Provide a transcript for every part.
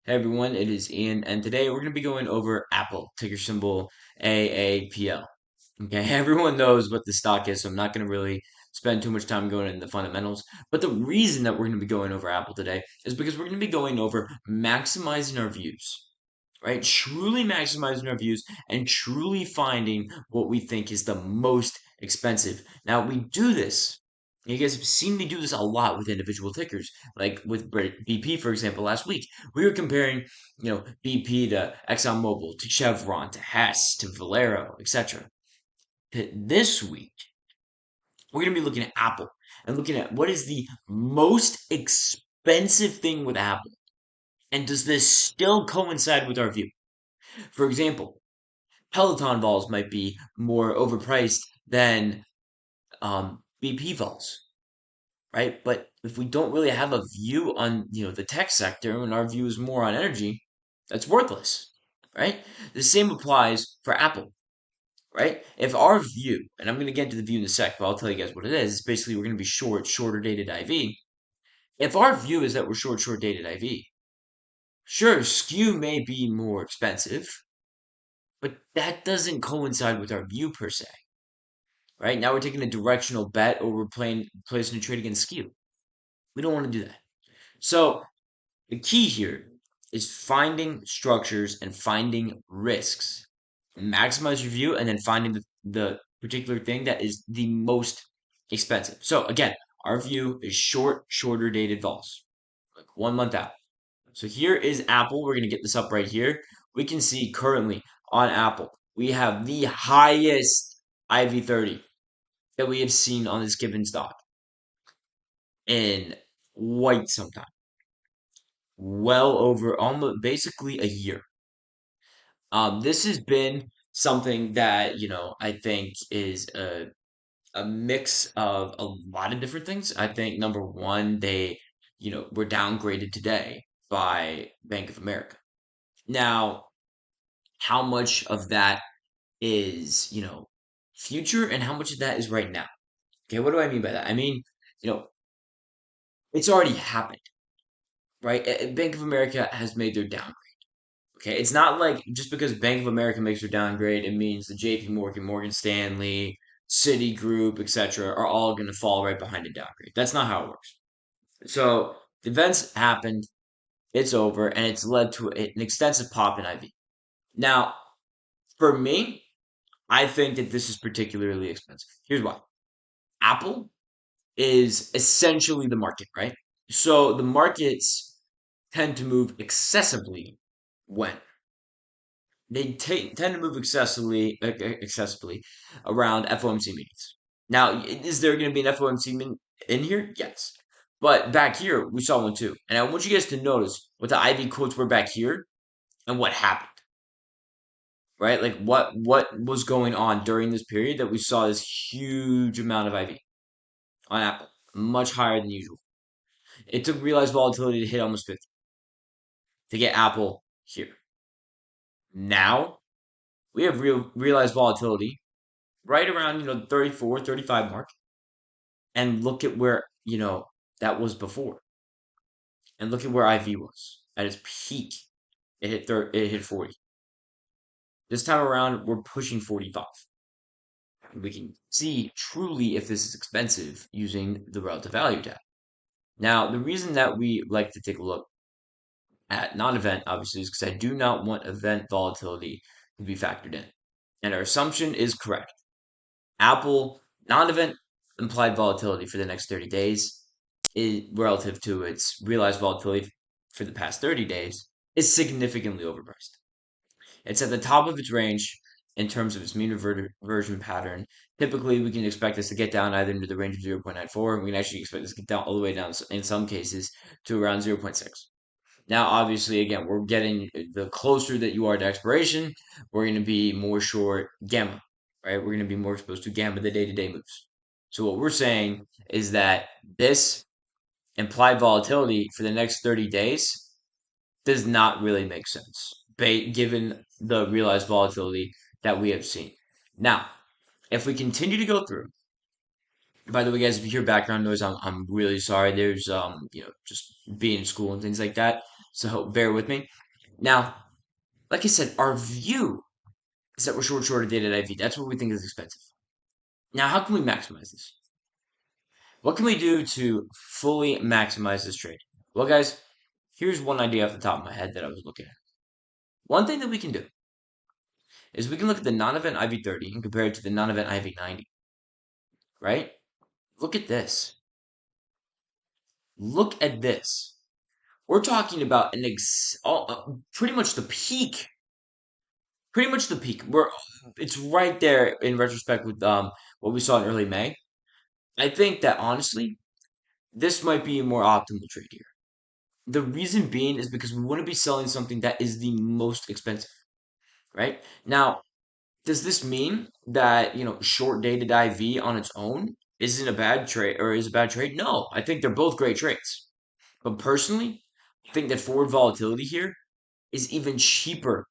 Hey everyone, it is Ian, and today we're going to be going over Apple, ticker symbol AAPL. Okay, everyone knows what the stock is, so I'm not going to really spend too much time going into the fundamentals. But the reason that we're going to be going over Apple today is because we're going to be going over maximizing our views, right? Truly maximizing our views and truly finding what we think is the most expensive. Now, we do this. You guys have seen me do this a lot with individual tickers, like with BP, for example, last week. We were comparing, BP to ExxonMobil, to Chevron, to Hess, to Valero, etc. This week, we're going to be looking at Apple and looking at what is the most expensive thing with Apple. And does this still coincide with our view? For example, Peloton balls might be more overpriced than BP balls, right? But if we don't really have a view on the tech sector and our view is more on energy, that's worthless, right? The same applies for Apple, right? If our view, and I'm going to get into the view in a sec, but I'll tell you guys what it is. It's basically we're going to be shorter dated IV. If our view is that we're short dated IV, sure, skew may be more expensive, but that doesn't coincide with our view per se, right? Now we're taking a directional bet or we're placing a trade against skew. We don't want to do that. So the key here is finding structures and finding risks. Maximize your view and then finding the particular thing that is the most expensive. So again, our view is shorter dated vols, like 1 month out. So here is Apple. We're going to get this up right here. We can see currently on Apple, we have the highest IV30 that we have seen on this given stock in quite some time. Well over almost basically a year. This has been something that, I think is a mix of a lot of different things. I think number one, they, were downgraded today by Bank of America. Now, how much of that is, future and how much of that is right now? Okay, what do I mean by that? I mean, you know, it's already happened, right? Bank of America has made their downgrade. Okay, it's not like just because Bank of America makes their downgrade, it means the JP Morgan, Morgan Stanley, Citigroup, etc., are all going to fall right behind a downgrade. That's not how it works. So the events happened, it's over, and it's led to an extensive pop in IV. Now, for me, I think that this is particularly expensive. Here's why. Apple is essentially the market, right? So the markets tend to move excessively when tend to move excessively around FOMC meetings. Now, is there going to be an FOMC in here? Yes. But back here, we saw one too. And I want you guys to notice what the IV quotes were back here and what happened, right? Like what was going on during this period that we saw this huge amount of IV on Apple, much higher than usual. It took realized volatility to hit almost 50 to get Apple here. Now we have realized volatility right around 34, 35 mark, and look at where that was before, and look at where IV was at its peak. It hit 40. This time around we're pushing 45. We can see truly if this is expensive using the relative value tab. Now, the reason that we like to take a look at non-event, obviously, is because I do not want event volatility to be factored in. And our assumption is correct. Apple non-event implied volatility for the next 30 days is relative to its realized volatility for the past 30 days is significantly overpriced. It's at the top of its range in terms of its mean reversion pattern. Typically, we can expect this to get down either into the range of 0.94, and we can actually expect this to get down all the way down in some cases to around 0.6. Now, obviously, again, we're getting the closer that you are to expiration, we're going to be more short gamma, right? We're going to be more exposed to gamma, the day-to-day moves. So what we're saying is that this implied volatility for the next 30 days does not really make sense, given the realized volatility that we have seen. Now, if we continue to go through, by the way, guys, if you hear background noise, I'm really sorry. There's just being in school and things like that. So bear with me. Now, like I said, our view is that we're short dated IV. That's what we think is expensive. Now, how can we maximize this? What can we do to fully maximize this trade? Well, guys, here's one idea off the top of my head that I was looking at. One thing that we can do is we can look at the non-event IV30 and compare it to the non-event IV90, right? Look at this. Look at this. We're talking about pretty much the peak. Pretty much the peak. It's right there in retrospect with what we saw in early May. I think that honestly, this might be a more optimal trade here. The reason being is because we want to be selling something that is the most expensive, right? Now, does this mean that, short dated IV on its own isn't a bad trade or is a bad trade? No, I think they're both great trades. But personally, I think that forward volatility here is even cheaper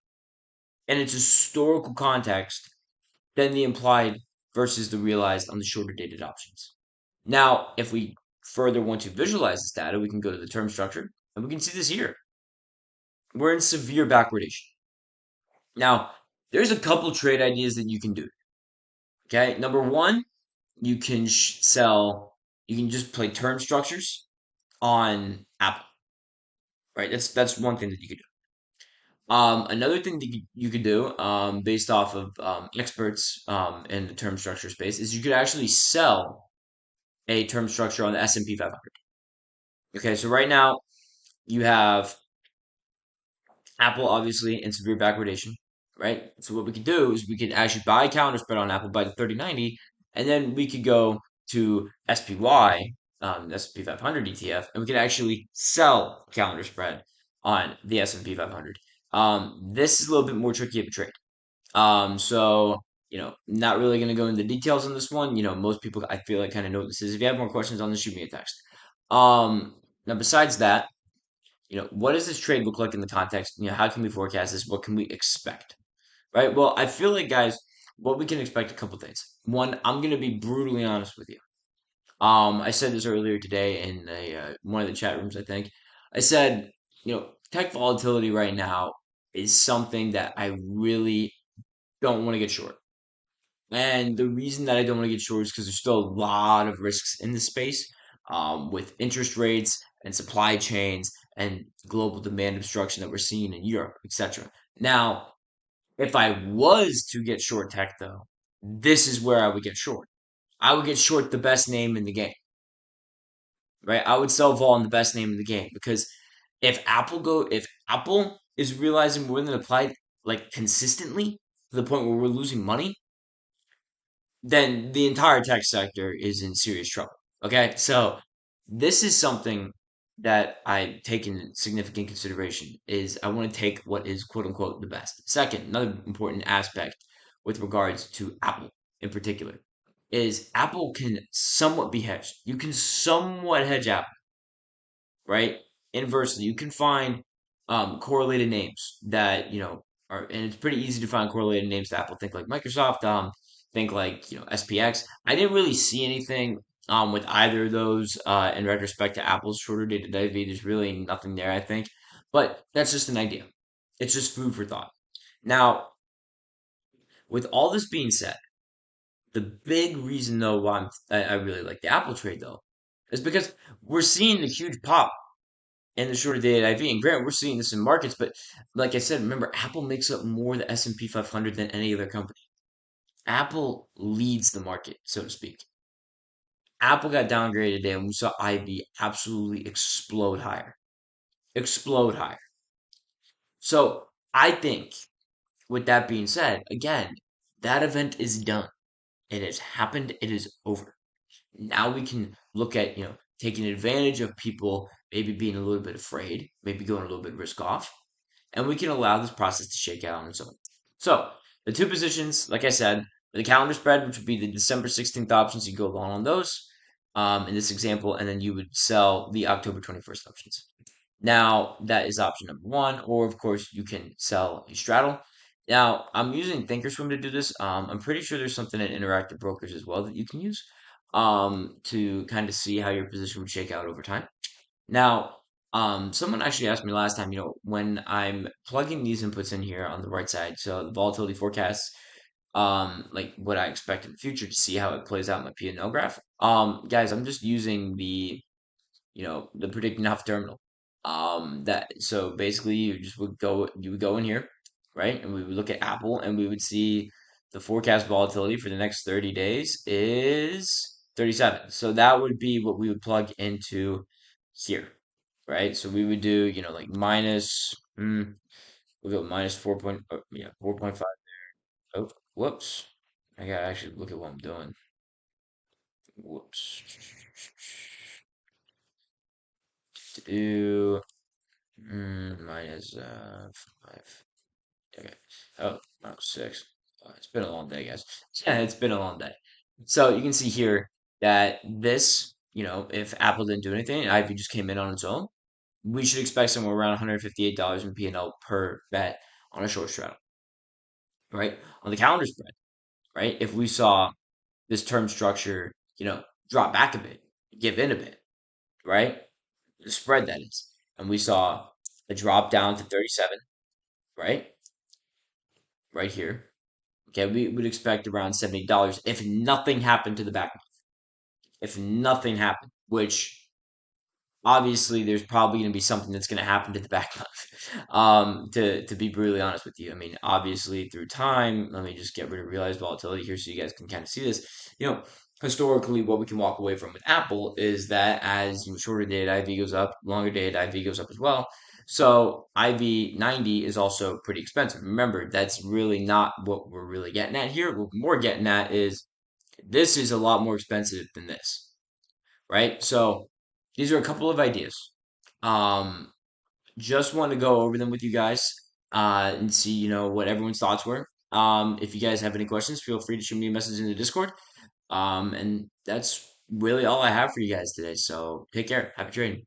in its historical context than the implied versus the realized on the shorter dated options. Now, if we further want to visualize this data, we can go to the term structure and we can see this here. We're in severe backwardation. Now, there's a couple trade ideas that you can do. Okay, number one, you can you can just play term structures on Apple, right? That's one thing that you could do. Another thing that you could do, based off of experts in the term structure space, is you could actually sell a term structure on the S&P 500. Okay, so right now you have Apple obviously in severe backwardation, right? So what we could do is we could actually buy counter spread on Apple by the 3090, and then we could go to SPY, the S&P 500 ETF, and we could actually sell counter spread on the S&P 500. This is a little bit more tricky of a trade. So not really going to go into details on this one. Most people I feel like kind of know what this is. If you have more questions on this, shoot me a text. Now besides that, what does this trade look like in the context? How can we forecast this? What can we expect? Right? Well, I feel like, guys, what we can expect a couple things. One, I'm going to be brutally honest with you. I said this earlier today in one of the chat rooms, I think. I said, tech volatility right now is something that I really don't want to get short. And the reason that I don't want to get short is because there's still a lot of risks in this space, with interest rates and supply chains and global demand obstruction that we're seeing in Europe, etc. Now, if I was to get short tech, though, this is where I would get short. I would get short the best name in the game, right? I would sell vol on the best name in the game because if Apple is realizing more than applied like consistently to the point where we're losing money, then the entire tech sector is in serious trouble. Okay, so this is something that I take in significant consideration is I want to take what is quote unquote the best. Second, another important aspect with regards to Apple in particular is Apple can somewhat be hedged. You can somewhat hedge Apple, right? Inversely, you can find correlated names that are, and it's pretty easy to find correlated names to Apple. Think like Microsoft, think like SPX. I didn't really see anything with either of those in retrospect to Apple's shorter dated IV. There's really nothing there, I think, but that's just an idea. It's just food for thought. Now, with all this being said, the big reason though why I really like the Apple trade though is because we're seeing the huge pop and the shorter dated IV. And granted, we're seeing this in markets, but like I said, remember Apple makes up more of the S&P 500 than any other company. Apple leads the market, so to speak. Apple got downgraded today, and we saw IV absolutely explode higher, explode higher. So I think, with that being said, again, that event is done. It has happened. It is over. Now we can look at taking advantage of people maybe being a little bit afraid, maybe going a little bit risk off, and we can allow this process to shake out on its own. So the two positions, like I said, the calendar spread, which would be the December 16th options, you go long on those in this example, and then you would sell the October 21st options. Now that is option number one, or of course you can sell a straddle. Now I'm using Thinkorswim to do this. I'm pretty sure there's something in Interactive Brokers as well that you can use to kind of see how your position would shake out over time. Now, Someone actually asked me last time, when I'm plugging these inputs in here on the right side, so the volatility forecasts, like what I expect in the future to see how it plays out in my P&L graph. Guys, I'm just using the predicting off terminal. That so basically you would go in here, right? And we would look at Apple and we would see the forecast volatility for the next 30 days is 37. So that would be what we would plug into here, right? So we would do, like we'll go minus 4 point, yeah, 4.5. Oh, whoops. I gotta actually look at what I'm doing. Whoops. To do minus 5. Okay. Oh, no, 6. It's been a long day, guys. Yeah, it's been a long day. So you can see here that this, if Apple didn't do anything and Ivy just came in on its own, we should expect somewhere around $158 in P&L per bet on a short straddle, right? On the calendar spread, right? If we saw this term structure, drop back a bit, give in a bit, right? The spread that is, and we saw a drop down to 37, right? Right here. Okay, we would expect around $70 if nothing happened to the back. If nothing happened, which obviously there's probably going to be something that's going to happen to the back month. To be brutally honest with you, I mean, obviously through time, let me just get rid of realized volatility here so you guys can kind of see this. Historically, what we can walk away from with Apple is that as shorter dated IV goes up, longer dated IV goes up as well. So IV 90 is also pretty expensive. Remember, that's really not what we're really getting at here. What we're getting at is this is a lot more expensive than this, right? So these are a couple of ideas. Um, just want to go over them with you guys and see, what everyone's thoughts were. If you guys have any questions, feel free to shoot me a message in the Discord. And that's really all I have for you guys today. So take care. Happy trading.